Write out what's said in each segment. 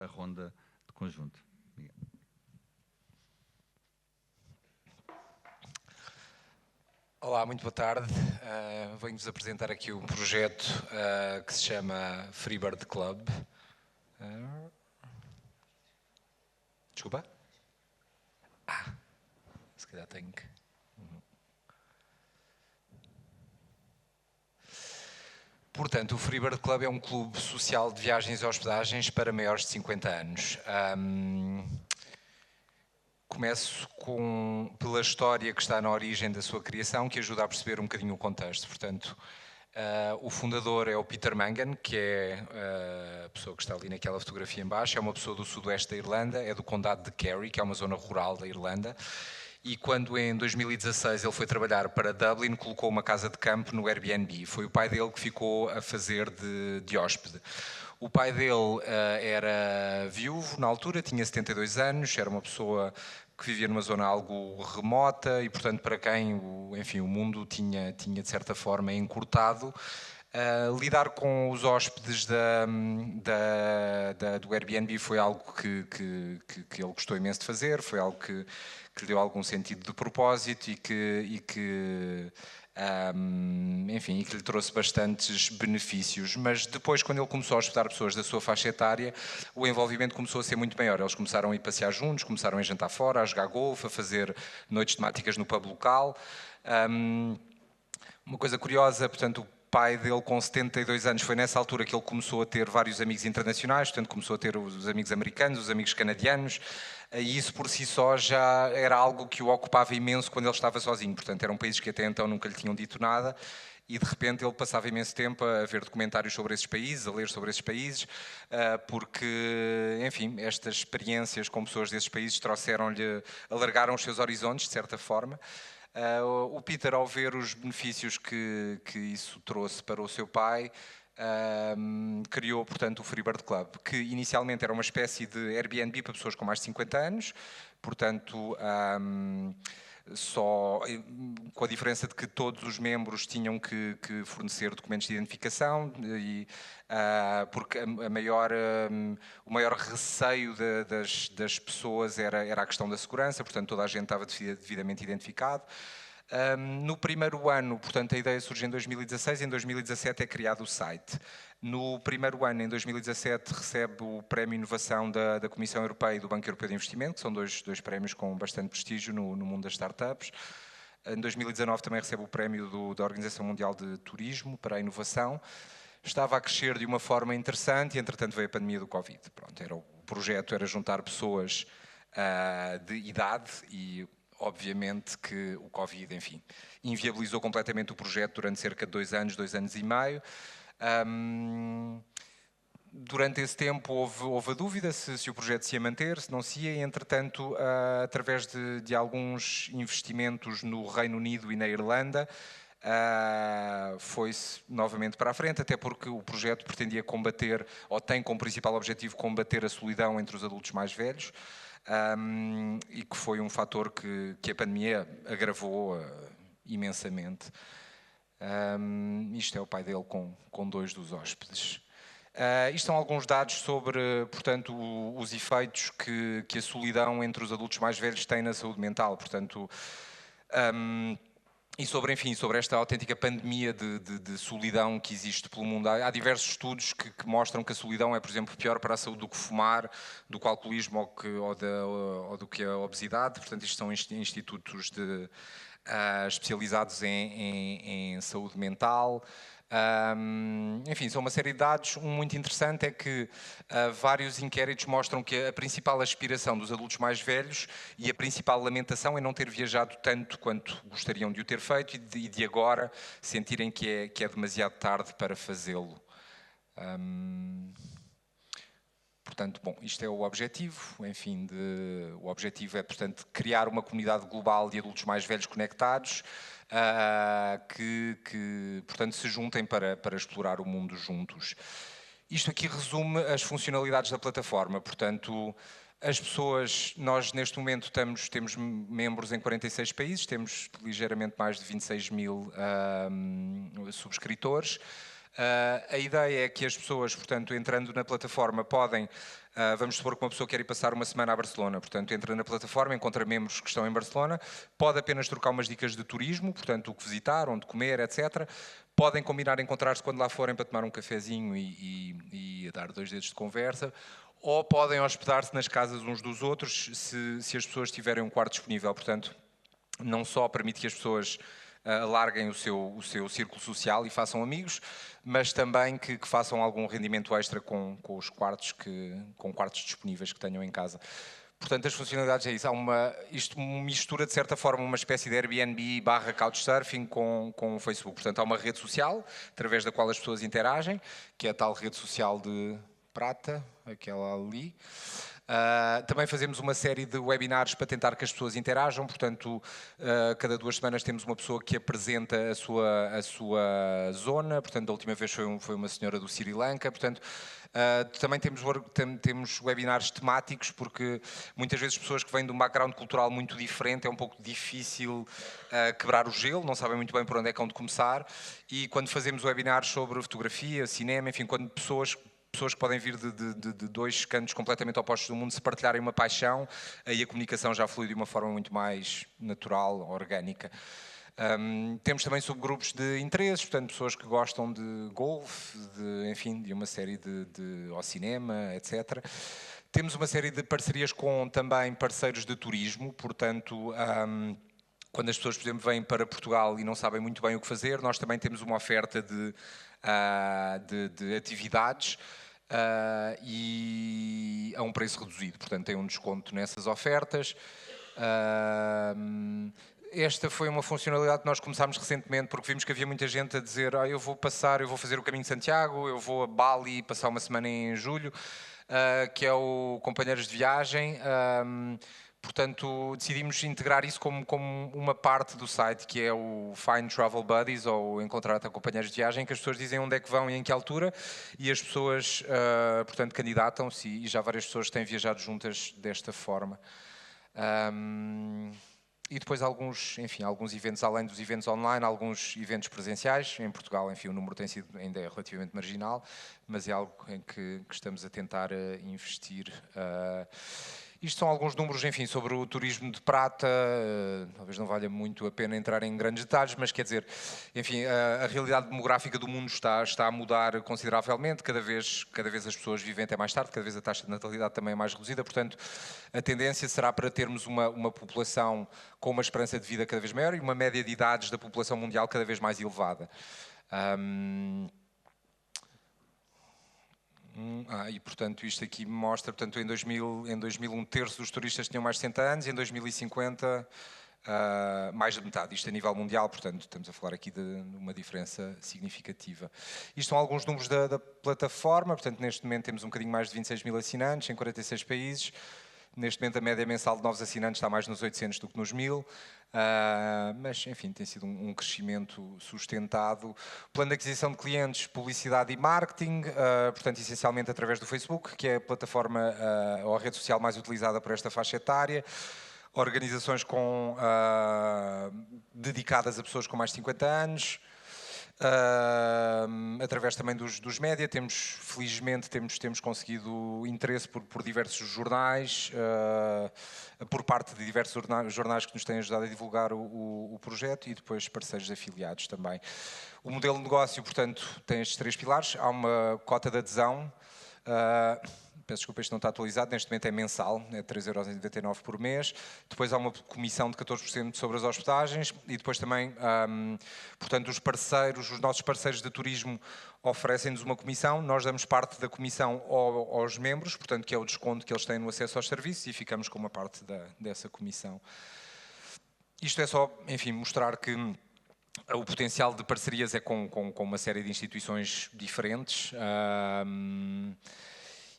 a ronda de conjunto. Miguel. Olá, muito boa tarde. Venho-vos apresentar aqui um projeto que se chama Freebird Club. Desculpa? Se calhar tenho que... Portanto, o Freebird Club é um clube social de viagens e hospedagens para maiores de 50 anos. Começo pela história que está na origem da sua criação, que ajuda a perceber um bocadinho o contexto. Portanto, o fundador é o Peter Mangan, que é a pessoa que está ali naquela fotografia em baixo, é uma pessoa do sudoeste da Irlanda, é do condado de Kerry, que é uma zona rural da Irlanda, e quando em 2016 ele foi trabalhar para Dublin, colocou uma casa de campo no Airbnb. Foi o pai dele que ficou a fazer de hóspede. O pai dele era viúvo na altura, tinha 72 anos, era uma pessoa que vivia numa zona algo remota e, portanto, para quem o mundo tinha de certa forma encurtado. Lidar com os hóspedes do Airbnb foi algo que ele gostou imenso de fazer, foi algo que lhe deu algum sentido de propósito e que lhe trouxe bastantes benefícios. Mas depois, quando ele começou a hospedar pessoas da sua faixa etária, o envolvimento começou a ser muito maior. Eles começaram a ir passear juntos, começaram a jantar fora, a jogar golfe, a fazer noites temáticas no pub local. Uma coisa curiosa, portanto, o pai dele com 72 anos, foi nessa altura que ele começou a ter vários amigos internacionais, portanto começou a ter os amigos americanos, os amigos canadianos, e isso por si só já era algo que o ocupava imenso quando ele estava sozinho. Portanto, eram países que até então nunca lhe tinham dito nada, e de repente ele passava imenso tempo a ver documentários sobre esses países, a ler sobre esses países, porque, enfim, estas experiências com pessoas desses países alargaram os seus horizontes, de certa forma. O Peter, ao ver os benefícios que isso trouxe para o seu pai, criou, portanto, o Freebird Club, que inicialmente era uma espécie de Airbnb para pessoas com mais de 50 anos, portanto, só com a diferença de que todos os membros tinham que fornecer documentos de identificação, porque o maior receio das pessoas era a questão da segurança, portanto toda a gente estava devidamente identificado. No primeiro ano, portanto, a ideia surge em 2016, em 2017 é criado o site. No primeiro ano, em 2017, recebe o Prémio Inovação da Comissão Europeia e do Banco Europeu de Investimento, que são dois prémios com bastante prestígio no mundo das startups. Em 2019 também recebe o prémio da Organização Mundial de Turismo para a inovação. Estava a crescer de uma forma interessante e, entretanto, veio a pandemia do Covid. Pronto, o projeto era juntar pessoas de idade e, obviamente, que o Covid, enfim, inviabilizou completamente o projeto durante cerca de 2 anos e meio. Durante esse tempo houve a dúvida se o projeto se ia manter, se não se ia, e, entretanto, através de alguns investimentos no Reino Unido e na Irlanda, foi-se novamente para a frente, até porque o projeto pretendia combater, ou tem como principal objetivo, combater a solidão entre os adultos mais velhos, e que foi um fator que a pandemia agravou imensamente. Isto é o pai dele com 2 dos hóspedes. Isto são alguns dados sobre, portanto, os efeitos que a solidão entre os adultos mais velhos tem na saúde mental, portanto, e sobre esta autêntica pandemia de solidão que existe pelo mundo. Há diversos estudos que mostram que a solidão é, por exemplo, pior para a saúde do que fumar, do que o alcoolismo ou do que a obesidade. Portanto, isto são institutos especializados em saúde mental. Enfim, são uma série de dados. Um muito interessante é que vários inquéritos mostram que a principal aspiração dos adultos mais velhos e a principal lamentação é não ter viajado tanto quanto gostariam de o ter feito e de agora sentirem que é demasiado tarde para fazê-lo. Portanto, bom, isto é o objetivo, enfim, o objetivo é, portanto, criar uma comunidade global de adultos mais velhos conectados, que portanto, se juntem para explorar o mundo juntos. Isto aqui resume as funcionalidades da plataforma, portanto, as pessoas, nós neste momento temos membros em 46 países, temos ligeiramente mais de 26 mil subscritores. A ideia é que as pessoas, portanto, entrando na plataforma, podem, vamos supor que uma pessoa quer ir passar uma semana a Barcelona, portanto, entra na plataforma, encontra membros que estão em Barcelona, pode apenas trocar umas dicas de turismo, portanto, o que visitar, onde comer, etc. Podem combinar encontrar-se quando lá forem para tomar um cafezinho e dar 2 dedos de conversa, ou podem hospedar-se nas casas uns dos outros, se as pessoas tiverem um quarto disponível. Portanto, não só permite que as pessoas alarguem o seu círculo social e façam amigos, mas também que façam algum rendimento extra com os quartos, com quartos disponíveis que tenham em casa. Portanto, as funcionalidades é isso. Isto mistura, de certa forma, uma espécie de Airbnb / Couchsurfing com o Facebook. Portanto, há uma rede social, através da qual as pessoas interagem, que é a tal rede social de prata, aquela ali. Também fazemos uma série de webinars para tentar que as pessoas interajam, portanto, cada 2 semanas temos uma pessoa que apresenta a sua zona, portanto, a última vez foi uma senhora do Sri Lanka, portanto, também temos webinars temáticos, porque muitas vezes pessoas que vêm de um background cultural muito diferente, é um pouco difícil quebrar o gelo, não sabem muito bem por onde é que hão de começar, e quando fazemos webinars sobre fotografia, cinema, enfim, quando pessoas que podem vir de 2 cantos completamente opostos do mundo se partilharem uma paixão, aí a comunicação já flui de uma forma muito mais natural, orgânica. Temos também subgrupos de interesses, portanto, pessoas que gostam de golfe, enfim, de uma série ao cinema, etc. Temos uma série de parcerias com também parceiros de turismo, portanto, quando as pessoas, por exemplo, vêm para Portugal e não sabem muito bem o que fazer, nós também temos uma oferta de atividades e a um preço reduzido, portanto tem um desconto nessas ofertas. Esta foi uma funcionalidade que nós começámos recentemente porque vimos que havia muita gente a dizer eu vou fazer o caminho de Santiago, eu vou a Bali passar uma semana em julho, que é o Companheiros de Viagem. Portanto, decidimos integrar isso como uma parte do site, que é o Find Travel Buddies, ou encontrar até companheiros de viagem, que as pessoas dizem onde é que vão e em que altura, e as pessoas, portanto, candidatam-se, e já várias pessoas têm viajado juntas desta forma. E depois alguns eventos, além dos eventos online, alguns eventos presenciais. Em Portugal, enfim, o número ainda é relativamente marginal, mas é algo em que estamos a tentar investir. Isto são alguns números, enfim, sobre o turismo de prata. Talvez não valha muito a pena entrar em grandes detalhes, mas quer dizer, enfim, a realidade demográfica do mundo está a mudar consideravelmente. Cada vez as pessoas vivem até mais tarde, cada vez a taxa de natalidade também é mais reduzida. Portanto, a tendência será para termos uma população com uma esperança de vida cada vez maior e uma média de idades da população mundial cada vez mais elevada. E portanto isto aqui mostra, portanto em 2000 um terço dos turistas tinham mais de 60 anos e em 2050 mais de metade, isto a nível mundial, portanto estamos a falar aqui de uma diferença significativa. Isto são alguns números da plataforma, portanto neste momento temos um bocadinho mais de 26 mil assinantes em 46 países. Neste momento a média mensal de novos assinantes está mais nos 800 do que nos 1000, mas enfim, tem sido um crescimento sustentado. Plano de aquisição de clientes, publicidade e marketing, portanto essencialmente através do Facebook, que é a plataforma ou a rede social mais utilizada por esta faixa etária. Organizações dedicadas a pessoas com mais de 50 anos. Através também dos média, felizmente temos conseguido interesse por diversos jornais, por parte de diversos jornais que nos têm ajudado a divulgar o projeto e depois parceiros afiliados também. O modelo de negócio, portanto, tem estes 3 pilares. Há uma cota de adesão, peço desculpa, isto não está atualizado, neste momento é mensal, é 3,99€ por mês. Depois há uma comissão de 14% sobre as hospedagens e depois também, portanto, os nossos parceiros de turismo oferecem-nos uma comissão, nós damos parte da comissão aos membros, portanto, que é o desconto que eles têm no acesso aos serviços e ficamos com uma parte dessa comissão. Isto é só, enfim, mostrar que o potencial de parcerias é com uma série de instituições diferentes.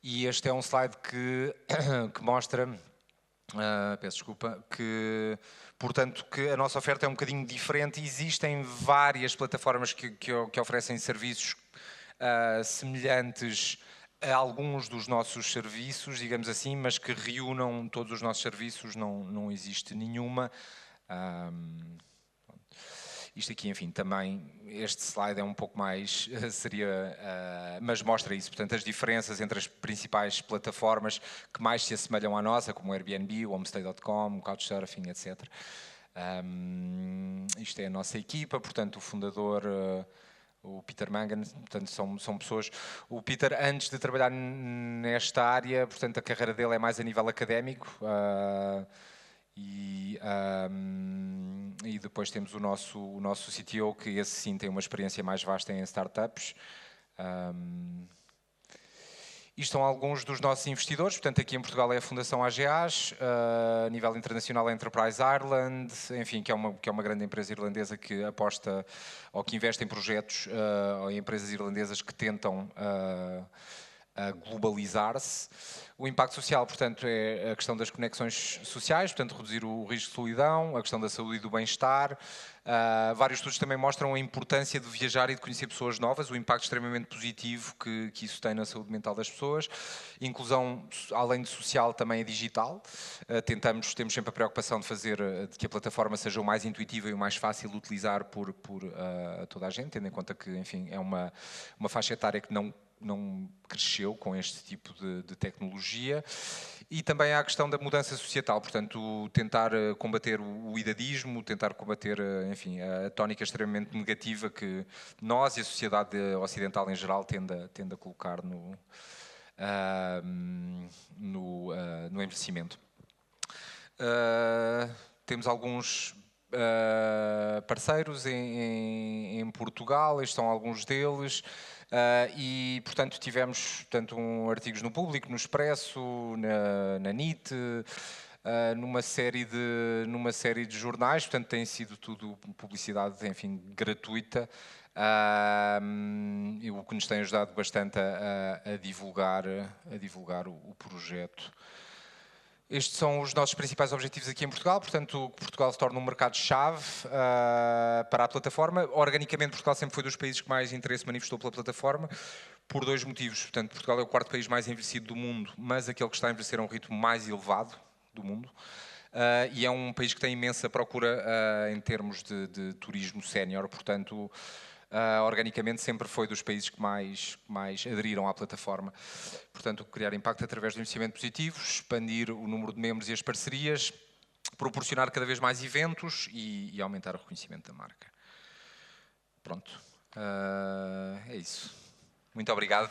E este é um slide que mostra, peço desculpa, portanto, que a nossa oferta é um bocadinho diferente. Existem várias plataformas que oferecem serviços semelhantes a alguns dos nossos serviços, digamos assim, mas que reúnam todos os nossos serviços, não existe nenhuma. Isto aqui, enfim, também, este slide é um pouco mais, mas mostra isso, portanto, as diferenças entre as principais plataformas que mais se assemelham à nossa, como o Airbnb, o Homestay.com, o Couchsurfing, etc. Isto é a nossa equipa, portanto, o fundador, o Peter Mangan, portanto, são pessoas... O Peter, antes de trabalhar nesta área, portanto, a carreira dele é mais a nível académico, e depois temos o nosso CTO, que esse sim tem uma experiência mais vasta em startups. Isto são alguns dos nossos investidores, portanto aqui em Portugal é a Fundação AGAs, a nível internacional é a Enterprise Ireland, enfim, que é uma grande empresa irlandesa que aposta ou que investe em projetos ou em empresas irlandesas que tentam globalizar-se. O impacto social, portanto, é a questão das conexões sociais, portanto, reduzir o risco de solidão, a questão da saúde e do bem-estar. Vários estudos também mostram a importância de viajar e de conhecer pessoas novas, o impacto extremamente positivo que isso tem na saúde mental das pessoas. Inclusão, além de social, também é digital. Temos sempre a preocupação de que a plataforma seja o mais intuitiva e o mais fácil de utilizar por toda a gente, tendo em conta que, enfim, é uma faixa etária que não cresceu com este tipo de tecnologia. E também há a questão da mudança societal, portanto, tentar combater o idadismo, tentar combater, enfim, a tónica extremamente negativa que nós e a sociedade ocidental em geral tende a colocar no envelhecimento. Temos alguns parceiros em Portugal, estes são alguns deles. E, portanto, tivemos artigos no Público, no Expresso, na NIT, numa série de jornais, portanto, tem sido tudo publicidade, enfim, gratuita, o que nos tem ajudado bastante a divulgar o projeto. Estes são os nossos principais objetivos aqui em Portugal, portanto, Portugal se torna um mercado-chave para a plataforma. Organicamente, Portugal sempre foi dos países que mais interesse manifestou pela plataforma, por dois motivos. Portanto, Portugal é o quarto país mais envelhecido do mundo, mas aquele que está a envelhecer a um ritmo mais elevado do mundo. E é um país que tem imensa procura em termos de turismo sénior, portanto, organicamente sempre foi dos países que mais aderiram à plataforma. Portanto, criar impacto através do investimento positivo, expandir o número de membros e as parcerias, proporcionar cada vez mais eventos e aumentar o reconhecimento da marca. Pronto, é isso. Muito obrigado.